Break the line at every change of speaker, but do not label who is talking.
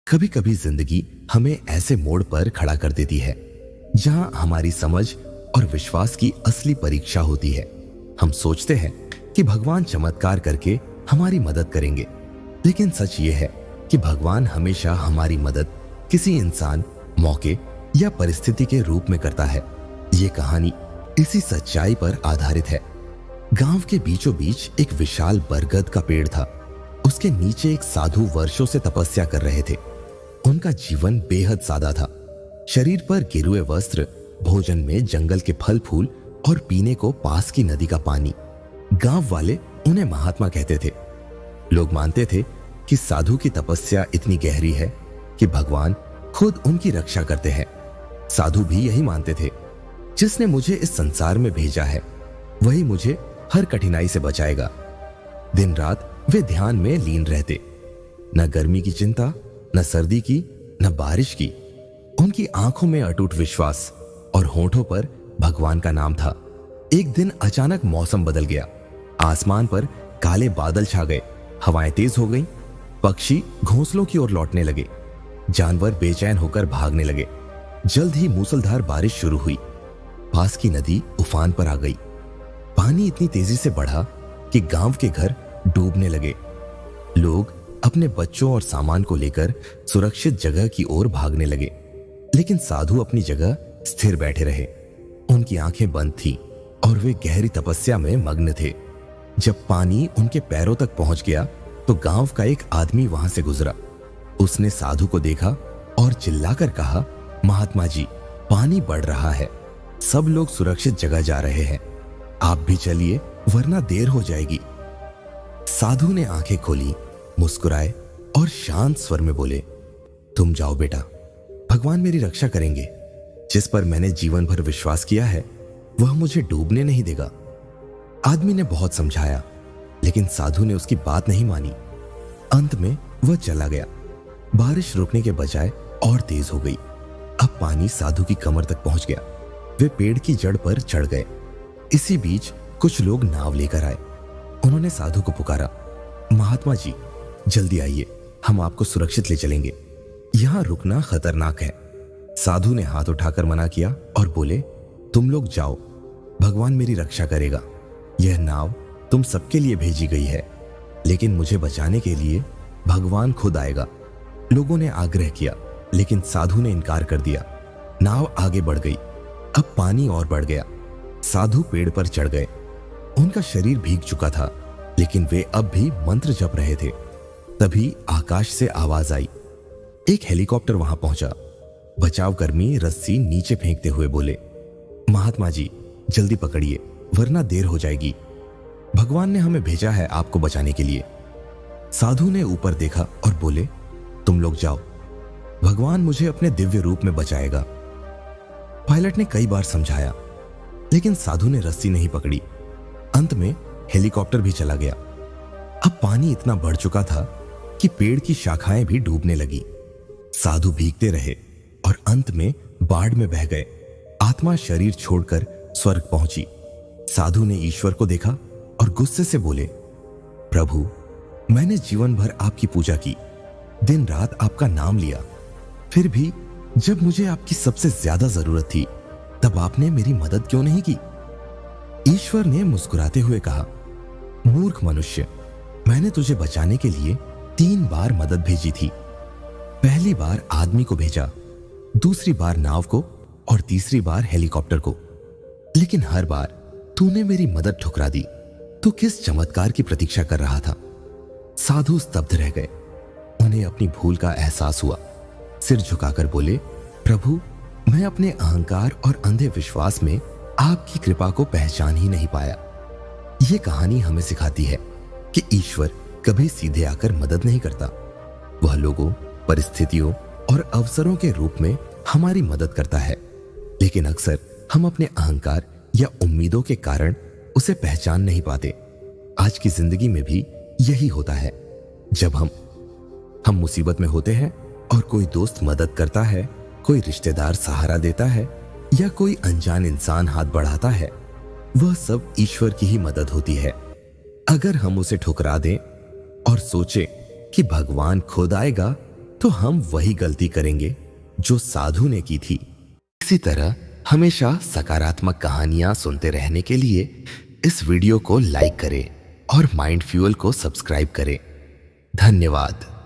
कभी कभी जिंदगी हमें ऐसे मोड़ पर खड़ा कर देती है जहां हमारी समझ और विश्वास की असली परीक्षा होती है। हम सोचते हैं कि भगवान चमत्कार करके हमारी मदद करेंगे, लेकिन सच ये है कि भगवान हमेशा हमारी मदद किसी इंसान, मौके या परिस्थिति के रूप में करता है। ये कहानी इसी सच्चाई पर आधारित है। गांव के बीचों बीच एक विशाल बरगद का पेड़ था। उसके नीचे एक साधु वर्षों से तपस्या कर रहे थे। उनका जीवन बेहद सादा था। शरीर पर गिरुए वस्त्र, भोजन में जंगल के फल फूल और पीने को पास की नदी का पानी। गांव वाले उन्हें महात्मा कहते थे। लोग मानते थे कि साधु की तपस्या इतनी गहरी है कि भगवान खुद उनकी रक्षा करते हैं। साधु भी यही मानते थे, जिसने मुझे इस संसार में भेजा है वही मुझे हर कठिनाई से बचाएगा। दिन रात वे ध्यान में लीन रहते। न गर्मी की चिंता, न सर्दी की, न बारिश की। उनकी आंखों में अटूट विश्वास और होठों पर भगवान का नाम था। एक दिन अचानक मौसम बदल गया। आसमान पर काले बादल छा गए, हवाएं तेज हो गईं, पक्षी घोंसलों की ओर लौटने लगे, जानवर बेचैन होकर भागने लगे। जल्द ही मूसलधार बारिश शुरू हुई। पास की नदी उफान पर आ गई। पानी इतनी तेजी से बढ़ा कि गांव के घर डूबने लगे। लोग अपने बच्चों और सामान को लेकर सुरक्षित जगह की ओर भागने लगे, लेकिन साधु अपनी जगह स्थिर बैठे रहे। उनकी आंखें बंद थीं और वे गहरी तपस्या में मग्न थे। जब पानी उनके पैरों तक पहुंच गया तो गांव का एक आदमी वहां से गुजरा। उसने साधु को देखा और चिल्लाकर कहा, महात्मा जी, पानी बढ़ रहा है। सब लोग सुरक्षित जगह जा रहे हैं, आप भी चलिए वरना देर हो जाएगी। साधु ने आंखें खोली, मुस्कुराए और शांत स्वर में बोले, तुम जाओ बेटा, भगवान मेरी रक्षा करेंगे। जिस पर मैंने जीवन भर विश्वास किया है वह मुझे डूबने नहीं देगा। आदमी ने बहुत समझाया, लेकिन साधु ने उसकी बात नहीं मानी। अंत में वह चला गया। बारिश रुकने के बजाय और तेज हो गई। अब पानी साधु की कमर तक पहुंच गया। वे पेड़ की जड़ पर चढ़ गए। इसी बीच कुछ लोग नाव लेकर आए। उन्होंने साधु को पुकारा, महात्मा जी, जल्दी आइए, हम आपको सुरक्षित ले चलेंगे। यहां रुकना खतरनाक है। साधु ने हाथ उठाकर मना किया और बोले, तुम लोग जाओ, भगवान मेरी रक्षा करेगा। यह नाव तुम सबके लिए भेजी गई है, लेकिन मुझे बचाने के लिए भगवान खुद आएगा। लोगों ने आग्रह किया, लेकिन साधु ने इनकार कर दिया। नाव आगे बढ़ गई। अब पानी और बढ़ गया। साधु पेड़ पर चढ़ गए। उनका शरीर भीग चुका था, लेकिन वे अब भी मंत्र जप रहे थे। तभी आकाश से आवाज आई। एक हेलीकॉप्टर वहां पहुंचा। बचाव कर्मी रस्सी नीचे फेंकते हुए बोले, महात्मा जी, जल्दी पकड़िए वरना देर हो जाएगी। भगवान ने हमें भेजा है आपको बचाने के लिए। साधु ने ऊपर देखा और बोले, तुम लोग जाओ, भगवान मुझे अपने दिव्य रूप में बचाएगा। पायलट ने कई बार समझाया, लेकिन साधु ने रस्सी नहीं पकड़ी। अंत में हेलीकॉप्टर भी चला गया। अब पानी इतना बढ़ चुका था कि पेड़ की शाखाएं भी डूबने लगी। साधु भीगते रहे और अंत में बाढ़ में बह गए। आत्मा शरीर छोड़कर स्वर्ग पहुंची। साधु ने ईश्वर को देखा और गुस्से से बोले, प्रभु, मैंने जीवन भर आपकी पूजा की, दिन रात आपका नाम लिया, फिर भी जब मुझे आपकी सबसे ज्यादा जरूरत थी तब आपने मेरी मदद क्यों नहीं की? ईश्वर ने मुस्कुराते हुए कहा, मूर्ख मनुष्य, मैंने तुझे बचाने के लिए 3 बार मदद भेजी थी। पहली बार आदमी को भेजा, दूसरी बार नाव को और तीसरी बार हेलीकॉप्टर को, लेकिन हर बार तूने मेरी मदद ठुकरा दी। तू किस चमत्कार की प्रतीक्षा कर रहा था? साधु स्तब्ध रह गए। उन्हें अपनी भूल का एहसास हुआ। सिर झुकाकर बोले, प्रभु, मैं अपने अहंकार और अंधे विश्वास में आपकी कृपा को पहचान ही नहीं पाया। यह कहानी हमें सिखाती है कि ईश्वर कभी सीधे आकर मदद नहीं करता। वह लोगों, परिस्थितियों और अवसरों के रूप में हमारी मदद करता है, लेकिन अक्सर हम अपने अहंकार या उम्मीदों के कारण उसे पहचान नहीं पाते। आज की जिंदगी में भी यही होता है। जब हम मुसीबत में होते हैं और कोई दोस्त मदद करता है, कोई रिश्तेदार सहारा देता है या कोई अनजान इंसान हाथ बढ़ाता है, वह सब ईश्वर की ही मदद होती है। अगर हम उसे ठुकरा दें और सोचें कि भगवान खुद आएगा, तो हम वही गलती करेंगे जो साधु ने की थी। इसी तरह हमेशा सकारात्मक कहानियां सुनते रहने के लिए इस वीडियो को लाइक करें और माइंड फ्यूल को सब्सक्राइब करें। धन्यवाद।